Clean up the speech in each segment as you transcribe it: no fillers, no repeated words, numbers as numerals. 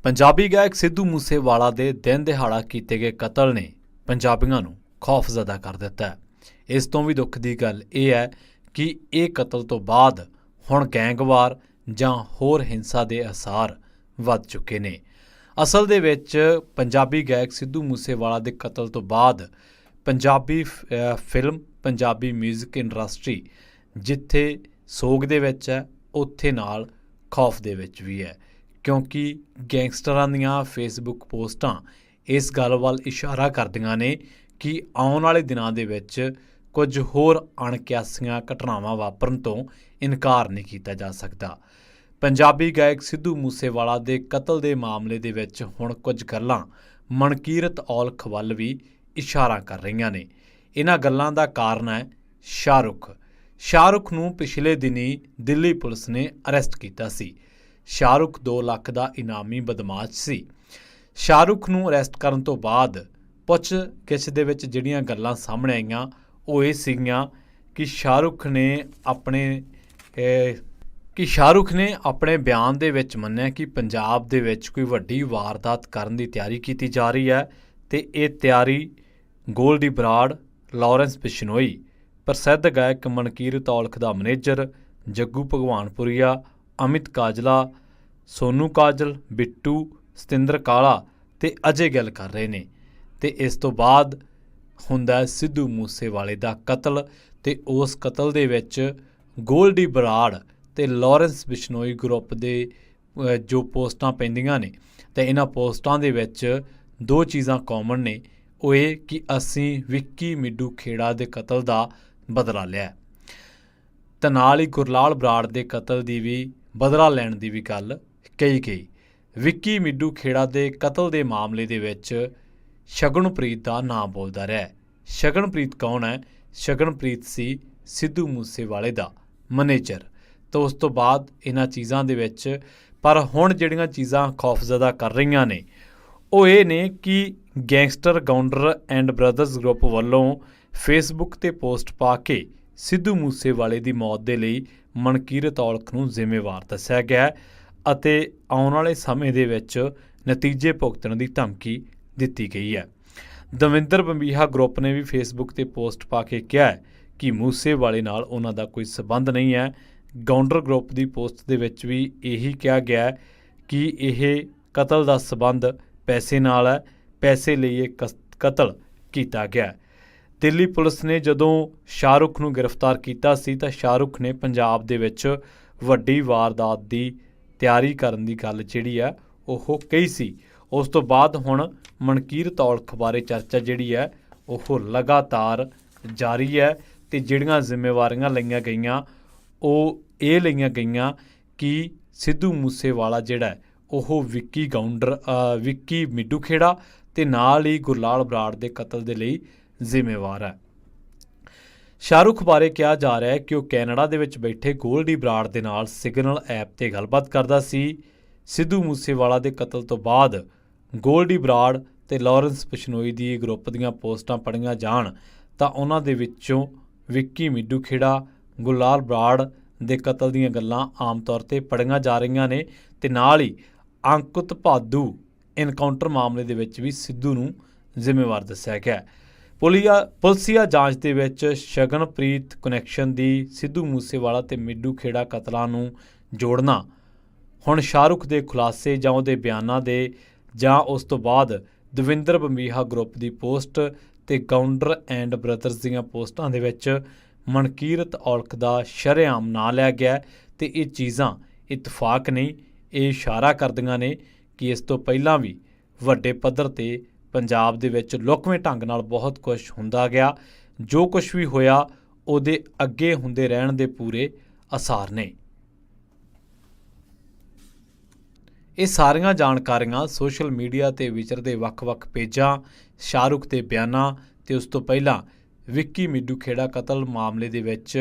पंजाबी गायक सिद्धू मूसेवाला दे दिन दिहाड़ा कीते गए कतल ने पंजाबियों नूं खौफजदा कर दिता है। इस तो भी दुख की गल यह है कि ये कतल तो बाद हुण गैंगवार जां होर हिंसा के आसार वध चुके ने। असल दे विच पंजाबी गायक सिद्धू मूसेवाला दे कतल तो बाद Punjabi film Punjabi music industry जिथे सोग दे विच है उत्थे नाल खौफ दे विच भी है, क्योंकि गैंगस्टरां दीआं फेसबुक पोस्टां इस गल वल इशारा करदियां ने कि आउण वाले दिनां दे विच कुछ होर अणकियासियां घटनावां वापरन तो इनकार नहीं किया जा सकता। पंजाबी गायक सिद्धू मूसेवाला दे कतल दे मामले दे विच हुण कुछ गल्लां मनकीरत औलख वल भी इशारा कर रहीआं ने। इन्हां गल्लां दा कारण है शाहरुख नूं पिछले दिनी दिल्ली पुलिस ने अरेस्ट कीता सी। शाहरुख 2 लाख का इनामी बदमाश सी। शाहरुख नूं अरेस्ट करन तो बाद पुछ गिछ दे विच जिहड़ियां गल्लां सामने आईयां वो ये सीगियां कि शाहरुख ने अपने बयान दे विच मन्निया कि पंजाब दे विच कोई वड्डी वारदात करन दी तैयारी कीती जा रही है ते ये तैयारी गोल्डी बराड़, लॉरेंस बिश्नोई, प्रसिद्ध गायक मनकीरत औलख दा मैनेजर जग्गू भगवानपुरिया, अमित काजला, सोनू काजल, बिट्टू, सतिंदर काला ते अजय गिल कर रहे ने। ते इस तो बाद हुंदा सिद्धू मूसेवाले दा कतल ते उस कतल दे विच गोल्डी बराड़ ते लॉरेंस बिश्नोई ग्रुप दे जो पोस्टां पैंदियां ने ते इन्हां पोस्टां दे विच 2 चीज़ां कॉमन ने। वो ये कि असीं विक्की मिड्डू खेड़ा दे कतल दा बदला लिया ते नाल ही गुरलाल बराड़ दे कतल दी भी बदला लैण दी भी गल कही गई। विक्की मिड्डू खेड़ा दे कतल दे मामले दे विच शगनप्रीत दा नाम बोलदा रहा। शगनप्रीत कौन है? शगनप्रीत सी सिद्धू मूसेवाले दा मैनेजर। तो उस तो बाद इन्हां चीज़ां दे विच पर हुण जिहड़ियां चीज़ां खौफजदा कर रहीआं ने वो ये ने कि gangster Gounder and brothers group वालों फेसबुक ते पोस्ट पा के सिद्धू मूसेवाले दी मौत दे लई मनकीरत औलख नूं जिम्मेवार दस्सिआ गया अते आउण वाले समय दे विच नतीजे भुगतण दी धमकी दित्ती गई है। दविंदर बंबीहा ग्रुप ने भी फेसबुक ते पोस्ट पा के कहा है कि मूसेवाले नाल उन्हां दा कोई संबंध नहीं है। गाउंडर ग्रुप दी पोस्ट दे विच भी यही कहा गया है कि यह कतल दा संबंध पैसे नाल है, पैसे लईए कतल कीता गया। दिल्ली पुलिस ने जदों शाहरुख नूं गिरफ्तार कीता सी तां शाहरुख ने पंजाब दे विच वड्डी वारदात दी तैयारी करन दी गल जिहड़ी है ओह कही सी। उस तो बाद हुण मनकीरत औलख बारे चर्चा जिहड़ी है ओह लगातार जारी है ते जिहड़ियां जिम्मेवारियां लईआं गईआं ਉਹ ਇਹ ਲਈਆਂ गईआं कि सिद्धू मूसेवाला ਜਿਹੜਾ ਉਹ विक्की मिड्डू खेड़ा ते नाल ही गुरलाल बराड़ दे कतल दे लई जिम्मेवार है। शाहरुख बारे कहा जा रहा है कि वह कैनेडा दे विच बैठे गोल्डी बराड़ दे नाल सिग्नल ऐप ते गलबात करदा सी। सिद्धू मूसेवाला दे कतल तो बाद गोल्डी बराड़ ते लॉरेंस बिश्नोई दी ग्रुप दीआं पोस्टां पढ़ियां जाण तां उन्हां दे विच्चों विक्की मिड्डू खेड़ा, गुरलाल बराड़ दे कतल दीआं गल्लां आम तौर ते पढ़ियां जा रहीआं ने ते नाल ही अंकुत भादू इनकाउंटर मामले दे विच भी सिद्धू नूं जिम्मेवार दस्सिआ गया। पुलसिया जांच दे विच शगनप्रीत कनैक्शन दी सिद्धू मूसेवाला ते मिड्डू खेड़ा कतलां नूं जोड़ना हुण शाहरुख दे खुलासे जां उहदे बयानां दे जां उस तो बाद दविंदर बंबीहा ग्रुप दी पोस्ट ते गाउंडर एंड ब्रदर्स दीआं पोस्टां दे विच मनकीरत औलख दा शरेआम नां लिया गया ते ये चीज़ां इतफाक नहीं, ये इशारा करदियां ने कि इस तो पहलां भी वड्डे पद्धर ते पंजाब दे विच लुकवें ढंग नाल बहुत कुछ हुंदा गया। जो कुछ भी होया उहदे अगे हुंदे रहण दे पूरे आसार ने। ये सारियां जानकारियां सोशल मीडिया ते विचरदे वक्-वक् पेजां, शाहरुख दे बयानां ते उस तो पहलां विक्की मिड्डू खेड़ा कतल मामले दे विच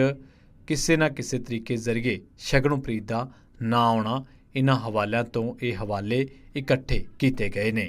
किसी ना किसी तरीके जरिए शगनप्रीत दा नां आउणा इन्हां हवालिਆਂ ਤੋਂ ਇਹ हवाले इकट्ठे कीते गए ने।